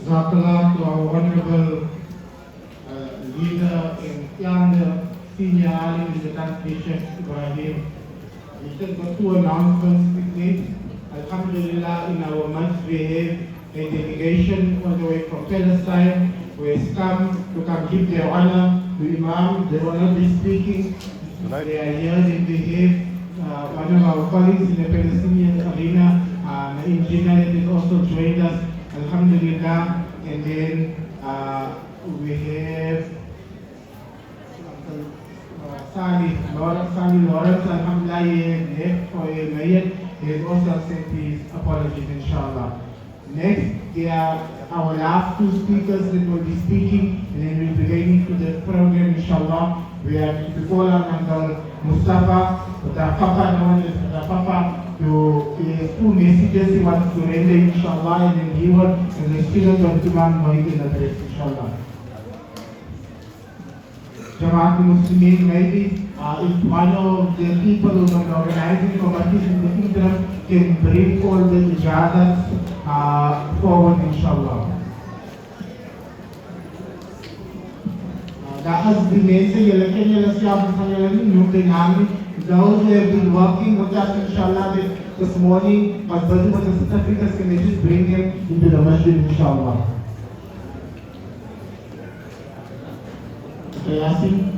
Jazakallah to our Honorable Leader in Flanders, Senior Alim in the country, Sheikh Ibrahim. We should go to announcements quickly. Alhamdulillah, in our month we have a delegation all the way from Palestine who has come give their honor to Imam. They will not be speaking. They are here and they have one of our colleagues in the Palestinian arena, an engineer that has also joined us. Alhamdulillah. And then we have Sani Lawrence, Alhamdulillah, left for a minute. He has also sent his apologies, inshallah. Next, there are our last two speakers that will be speaking, and then we'll be getting to the program, inshallah. We have to call on Uncle Mustafa, known as Papa, to two messages he wants to render, inshallah, and then he will, and the student of Imam Muhyiddin address, inshallah. Jamaat Muslimin, maybe if one of the people who are organizing committees in the interim can bring all the ijazats forward, inshallah. That has been those who have been working with us, inshallah, this morning, but busy with the certificates, can they just bring them into the masjid, inshallah. Okay, Yasin.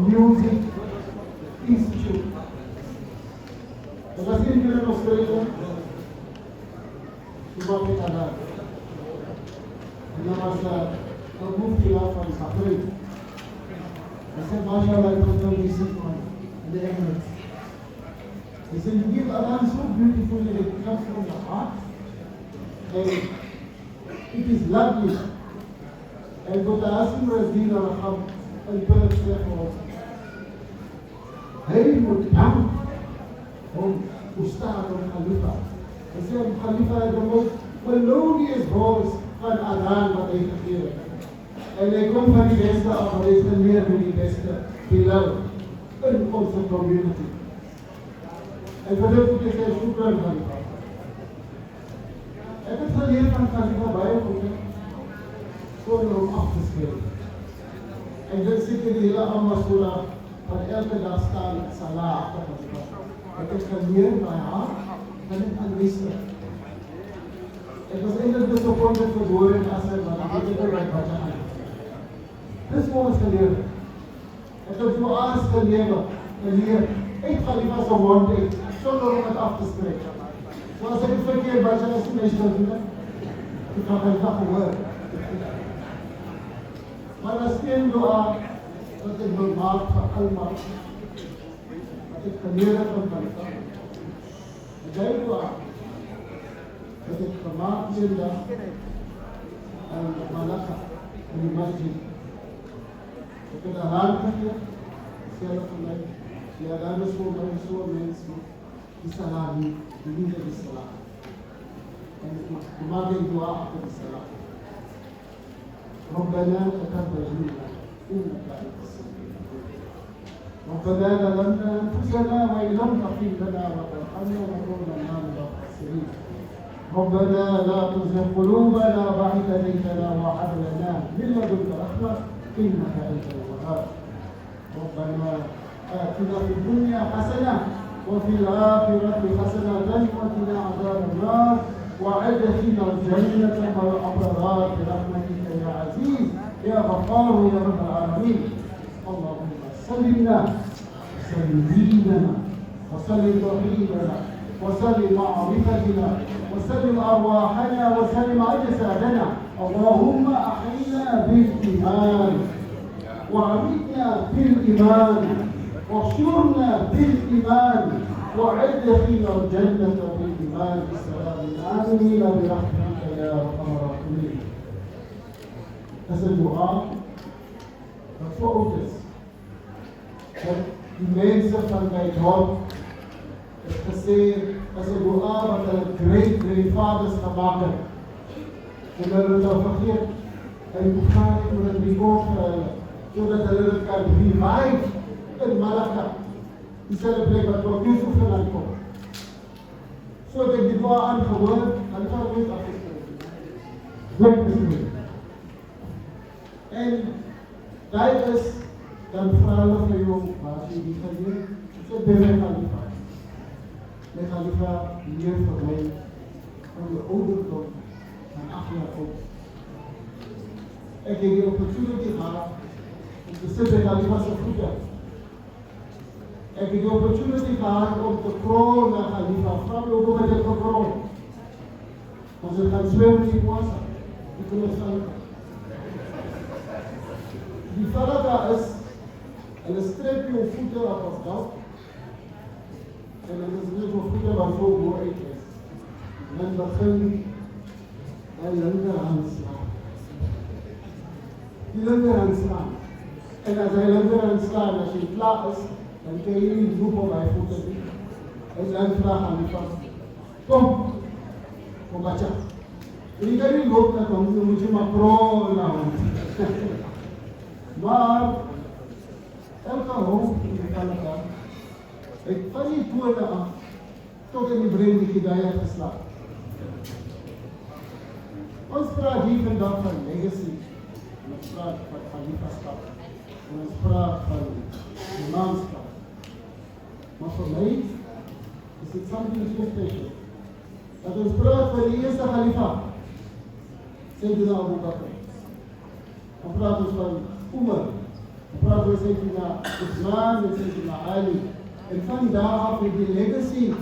Music Institute. Dat was in Australia. Adhan. En dan was een hoofdjaar van Bahrein. Hij zei, mashallah, ik had wel muziek van in de Emirates. He said, you give Adhan so beautifully, it comes from the heart. And it is lovely. En voor de Asim Razdina Raham, een punt zeggen ons. Hij moet dank om Ustad of Khalifa. Hij zei, Khalifa is de most melodious voice van Adhan wat hij gegeven. En hij komt van die beste af, hij is meer van die beste pilar in onze community. En voor dit moet ik zeggen, shukran Khalifa. Ik heb geleerd van Khalifa baie goed, zonder om af te spelen. En dit zit in die hele Amasura, van elke dag staan Salah achter Khalifa. Ik heb geleerd by haar, en ik aanwezig. Ik was eindelijk disappointed verloren as hy wat ek het oor wat jy aan. Dis wat ons geleer. Ek het jou aas geleer, uit Khalifa se mond uit, sonder om het af te spreek. So as ek het verkeerd wat jy as die mens wil doen, ek kan Khalifa gehoor. Maar as een dua, wat ek wil maak vir almal, wat ek geleer het van Khalifa. Die dua, dat ik gemaakt ben en Malaka in de masjid. Ik heb een raad gegeven, zelf van mij. Ja, daar is voor mij zo'n mensen die salah niet, die niet hebben salah. En ik maak een dua achter de salah. ربنا تقبل منا إنك أنت السميع العليم. ربنا ظلمنا أنفسنا وإن لم تغفر لنا وترحمنا لنكونن من الخاسرين. ربنا لا تزغ قلوبنا بعد إذ هديتنا وهب لنا من لدنك رحمة إنك أنت الوهاب. ربنا آتنا في الدنيا حسنة وفي الآخرة حسنة وقنا عذاب النار وأدخلنا الجنة مع الأبرار برحمتك يا عزيز يا غفار يا رب العالمين. اللهم سلمنا وسلم ديننا وسلم توحيدنا وسلم معرفتنا وسلم أرواحنا وسلم أجسادنا. اللهم أحينا بالإيمان وأمتنا بالإيمان واحشرنا بالإيمان وأدخلنا الجنة بالإيمان بالسلام آمين برحمتك يا أرحم الراحمين. As a dua, wat voor is, dat die mensen van mijn dorp het gezegd as 'n dua wat hulle great-grandfathers gemaak het. En hulle het al vergeet. En die Bukhari moet het reward vir hulle, sodat hulle dit kan revive in Malaka. Dieselfde plek wat ook Yusuf vandaan kom. So het ek die dua aangehoor, en het gaan nooit afgespreken. En daar is, dan vra hulle vir jou, waar is die geleer? Ek sê, bij my Khalifa. My Khalifa leer vir my van die ouderdom van 8 jaar oud. Ek het die opportunity gehad om te sit by Khalifa se voete. Ek het die opportunity gehad om te kroon na Khalifa. Vra my ook om dit gekroon. Ons het gaan swem in die Kwasa. Die kom ons gaan. Die farada is, hulle strep jou voete op ons dak. En dan is net jou voete wat zo mooi uit is. En dan begin die linkerhand slaan. Die linkerhand slaan. En as hy linkerhand slaan, as jy klaar is, dan kan jy nie roep op my voete doen. En dan vraag aan die vast. Kom baca. En jy kan nie loop na hom, dan moet jy maar kroon na hom. Maar elke hoofd in die Canada het van die tone af tot in die brein die hidayah geslaag. Ons praat hier vandag van legacy, en ons praat van Khalifaskap, en ons praat van imamskap. Maar voor mij is het something so special. Dat ons praat van die eerste Khalifa, Sayyidina Abu Bakr. Dan praat ons van Umar, dan praat ons Sayyidina Uthman en Sayyidina Ali. En van daar af het die legacy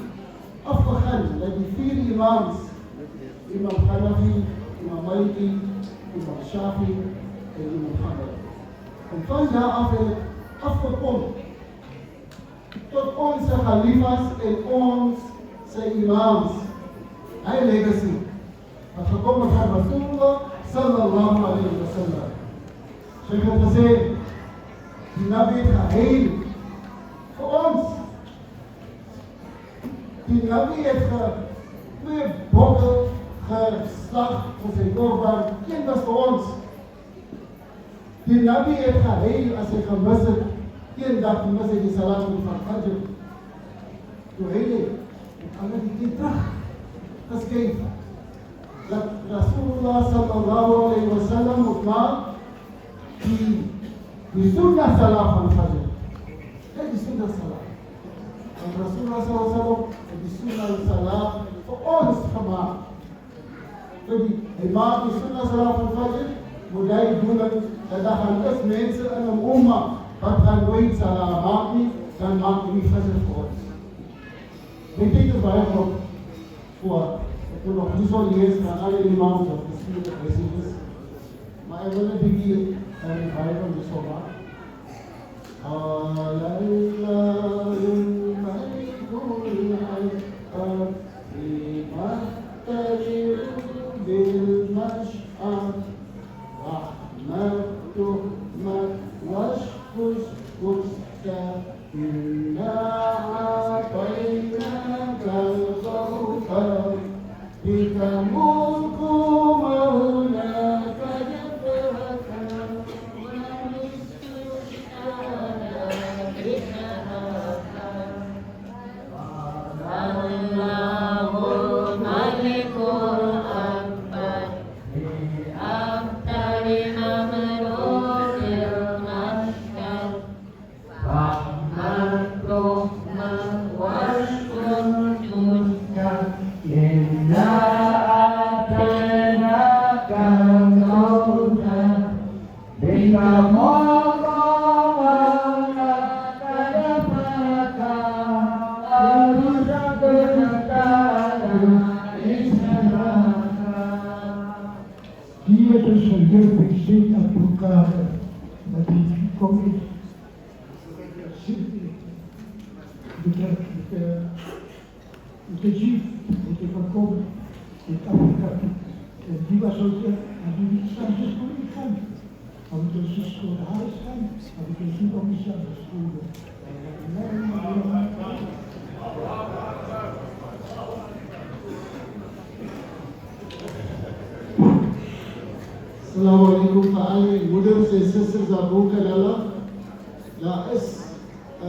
afgegaan, dat die 4 imams Imam Hanafi, Imam Maliki, Imam Shafi en Imam Hanbal. En van daaraf heeft het afgekomen tot onze khalifas en onze imams. Hij legacy. Het gekomen van Rasulullah sallallahu alayhi wa sallam. Sheikh heeft gezegd, die Nabi heeft geheiligd voor ons. Die Nabi heeft twee bokken geslacht voor zijn korban. Kind was voor ons. Die Nabi heeft geheiligd als hij gemist het. Kind dacht gemist het die salam van Fajr. Toen heilig. En Allah die kind terug geschreven. Dat Rasulullah sallallahu alayhi wa sallam moet maken die sunnah salam van Fajr. Kijk die sunnah salam. Want Rasulullah sallallahu alayhi wa sallam heeft die sunnah salam voor ons gemaakt. Hij maakt die sunnah salam van Fajr. Moet hij doen dat er gaan dus mensen in een umma wat gaan nooit salam maken, dan maakt hij niet Fajr voor ons. Ik denk dat wij ook voor. Ik wil nog niet zo lezen van alle imams of misschien de precies. Maar ik wil het begin en ik ga van de Soba. Dia tersendiri bersih apakah bagi komit kita jiv kita verkopen in Afrika die was ook die staan dus voor niet gaan want het is voor de huis gaan maar het is niet om jezelf te schoenen Assalamu alaikum to alle moeders en zusters daar ook in Allah. Daar is